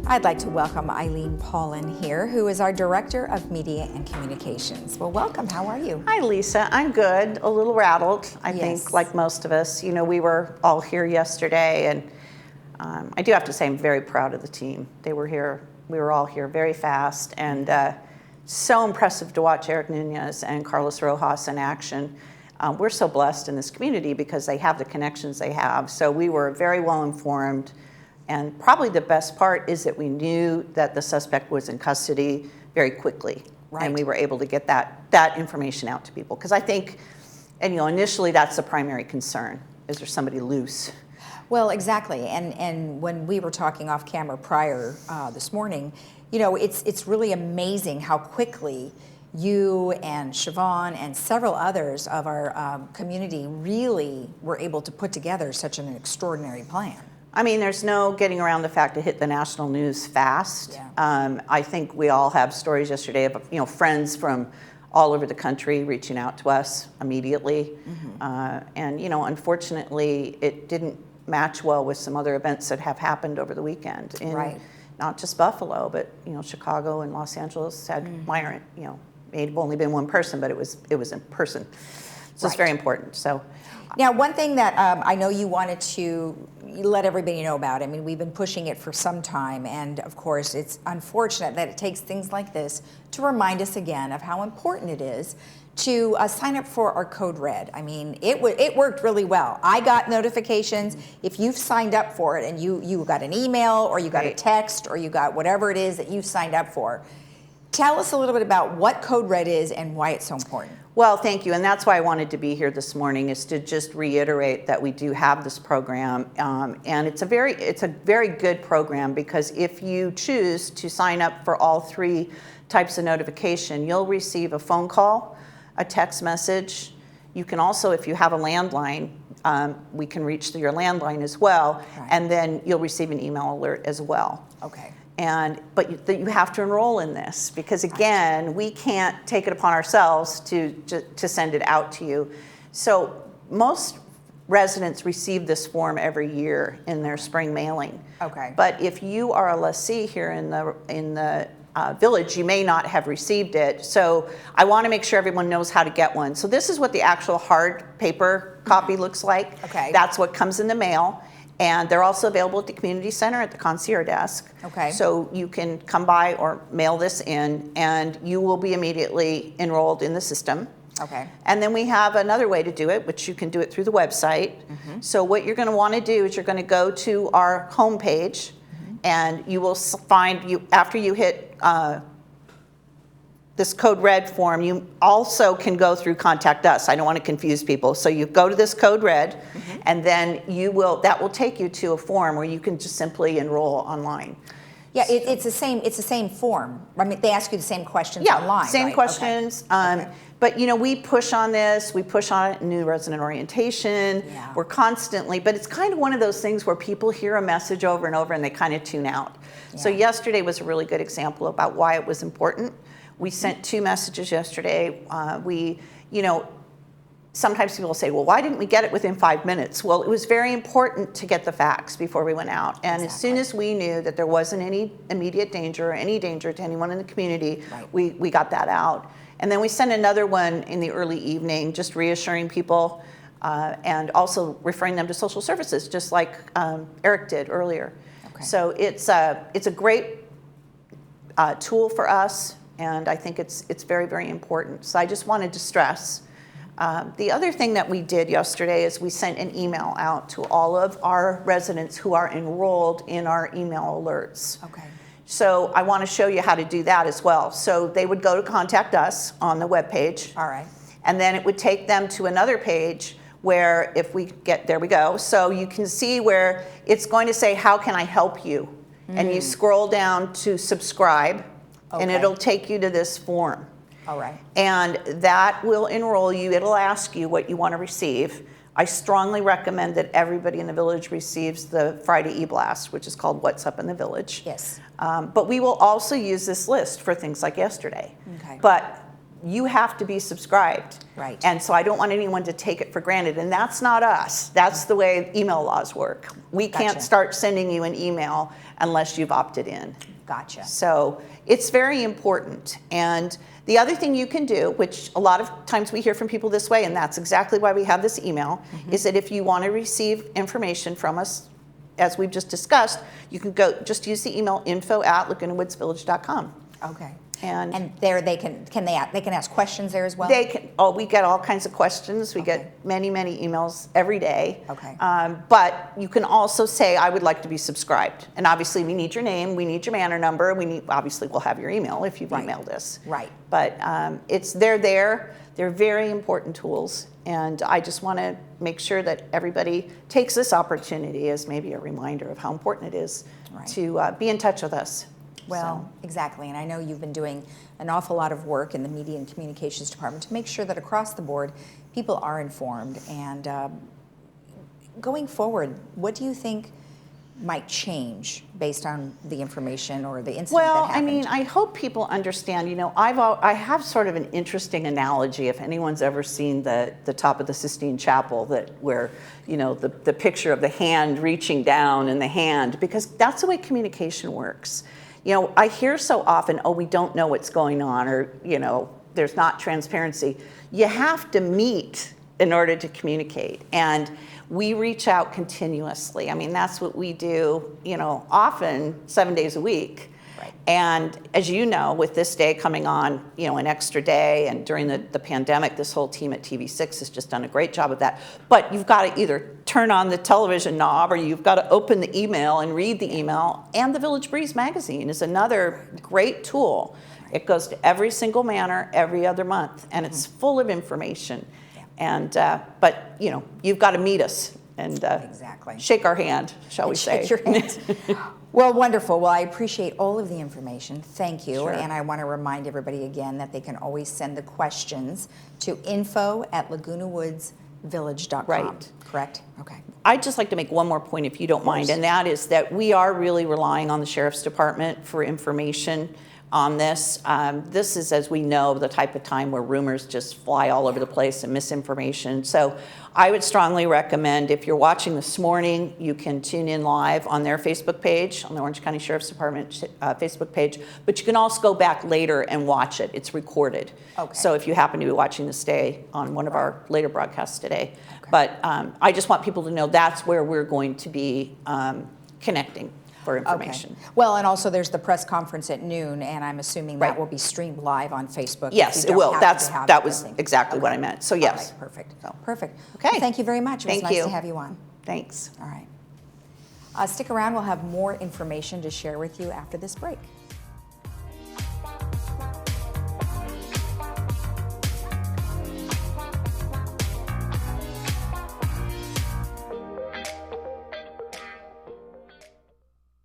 I'd like to welcome Eileen Paulin here, who is our Director of Media and Communications. Well, welcome. How are you? Hi, Lisa. I'm good. A little rattled, I think, like most of us. You know, we were all here yesterday, and I do have to say I'm very proud of the team. They were here. We were all here very fast, and so impressive to watch Eric Nunez and Carlos Rojas in action. We're so blessed in this community because they have the connections they have. So we were very well informed. And probably the best part is that we knew that the suspect was in custody very quickly. Right. And we were able to get that information out to people. Because I think, and you know, initially that's the primary concern. Is there somebody loose? Well, exactly. And when we were talking off camera prior this morning, you know, it's really amazing how quickly you and Siobhan and several others of our community really were able to put together such an extraordinary plan. I mean, there's no getting around the fact it hit the national news fast. Yeah. I think we all have stories yesterday of, you know, friends from all over the country reaching out to us immediately. Mm-hmm. And, you know, unfortunately, it didn't match well with some other events that have happened over the weekend. In right. Not just Buffalo, but, you know, Chicago and Los Angeles had minor, you know, it had only been one person, but it was in person. So right. It's very important. So. Now, one thing that I know you wanted to let everybody know about, I mean, we've been pushing it for some time, and of course, it's unfortunate that it takes things like this to remind us again of how important it is to sign up for our Code Red. I mean, it worked really well. I got notifications. If you've signed up for it and you got an email or you got a text or you got whatever it is that you've signed up for, tell us a little bit about what Code Red is and why it's so important. Well, thank you, and that's why I wanted to be here this morning, is to just reiterate that we do have this program, and it's a very good program, because if you choose to sign up for all three types of notification, you'll receive a phone call, a text message. You can also, if you have a landline, we can reach through your landline as well, okay. And then you'll receive an email alert as well. Okay. But you have to enroll in this, because again, we can't take it upon ourselves to send it out to you. So most residents receive this form every year in their spring mailing. Okay. But if you are a lessee here in the village, you may not have received it. So I want to make sure everyone knows how to get one. So this is what the actual hard paper copy looks like. Okay. That's what comes in the mail. And they're also available at the community center at the concierge desk. Okay. So you can come by or mail this in, and you will be immediately enrolled in the system. Okay. And then we have another way to do it, which you can do it through the website. Mm-hmm. So what you're going to want to do is you're going to go to our homepage, and you will find, after you hit this Code Red form, you also can go through Contact Us. I don't want to confuse people. So you go to this Code Red, and then that will take you to a form where you can just simply enroll online. Yeah, it's the same form. I mean, they ask you the same questions online. Yeah, same right? questions. Okay. But you know, we push on this. We push on it in new resident orientation. Yeah. We're constantly, but it's kind of one of those things where people hear a message over and over and they kind of tune out. Yeah. So yesterday was a really good example about why it was important. We sent 2 messages yesterday. You know, sometimes people say, well, why didn't we get it within 5 minutes? Well, it was very important to get the facts before we went out. And As soon as we knew that there wasn't any immediate danger or any danger to anyone in the community, right. we got that out. And then we sent another one in the early evening, just reassuring people and also referring them to social services, just like Eric did earlier. Okay. So it's a great tool for us. And I think it's very, very important. So I just wanted to stress. The other thing that we did yesterday is we sent an email out to all of our residents who are enrolled in our email alerts. Okay. So I want to show you how to do that as well. So they would go to Contact Us on the webpage. All right. And then it would take them to another page where there we go. So you can see where it's going to say, how can I help you? And you scroll down to subscribe. Okay. And it'll take you to this form. All right. And that will enroll you. It'll ask you what you want to receive. I strongly recommend that everybody in the village receives the Friday e-blast, which is called What's Up in the Village. Yes. But we will also use this list for things like yesterday. Okay. But you have to be subscribed. Right. And so I don't want anyone to take it for granted. And that's not us. That's the way email laws work. We can't Gotcha. start sending you an email unless you've opted in. Gotcha. So it's very important. And the other thing you can do, which a lot of times we hear from people this way, and that's exactly why we have this email, is that if you want to receive information from us, as we've just discussed, you can go just use the email info@lagunawoodsvillage.com. Okay. And there they can ask questions there as well? they can. Oh, we get all kinds of questions. We Okay. get many, many emails every day. Okay. But you can also say, I would like to be subscribed. And obviously, we need your name, we need your manor number, obviously, we'll have your email if you've Right. emailed us. Right. But they're there. They're very important tools. And I just want to make sure that everybody takes this opportunity as maybe a reminder of how important it is Right. to be in touch with us. Well, exactly, and I know you've been doing an awful lot of work in the Media and Communications Department to make sure that across the board, people are informed. And going forward, what do you think might change based on the information or the incident that Well, I happened? mean, I hope people understand, I have sort of an interesting analogy, if anyone's ever seen the top of the Sistine Chapel, where the picture of the hand reaching down and the hand, because that's the way communication works. I hear so often, we don't know what's going on, or, there's not transparency. You have to meet in order to communicate. And we reach out continuously. I mean, that's what we do, often 7 days a week. Right. And as you know, with this day coming on, an extra day, and during the pandemic, this whole team at TV6 has just done a great job of that. But you've got to either turn on the television knob, or you've got to open the email and read the email. And the Village Breeze magazine is another great tool. It goes to every single manor every other month, and it's full of information. And but you've got to meet us and Exactly. shake our hand, shall we say? Shake your hand. Well, wonderful. Well, I appreciate all of the information. Thank you. Sure. And I want to remind everybody again that they can always send the questions to info@lagunawoodsvillage.com. Right. Correct? Okay. I'd just like to make one more point, if you don't mind, and that is that we are really relying on the Sheriff's Department for information on this. This is, as we know, the type of time where rumors just fly all over the place and misinformation. So I would strongly recommend, if you're watching this morning, you can tune in live on their Facebook page, on the Orange County Sheriff's Department Facebook page, but you can also go back later and watch it. It's recorded. Okay. So if you happen to be watching this day on one of our later broadcasts today. Okay. But I just want people to know that's where we're going to be connecting for information. Okay. Well, and also there's the press conference at noon, and I'm assuming that Right. will be streamed live on Facebook. Yes, if it you will. don't happen to have That was everything. exactly what Okay. I meant. So All yes. right, perfect. So. Perfect. Okay. Well, thank you very much. It was Thank nice you. to have you on. Thanks. All right. Stick around. We'll have more information to share with you after this break.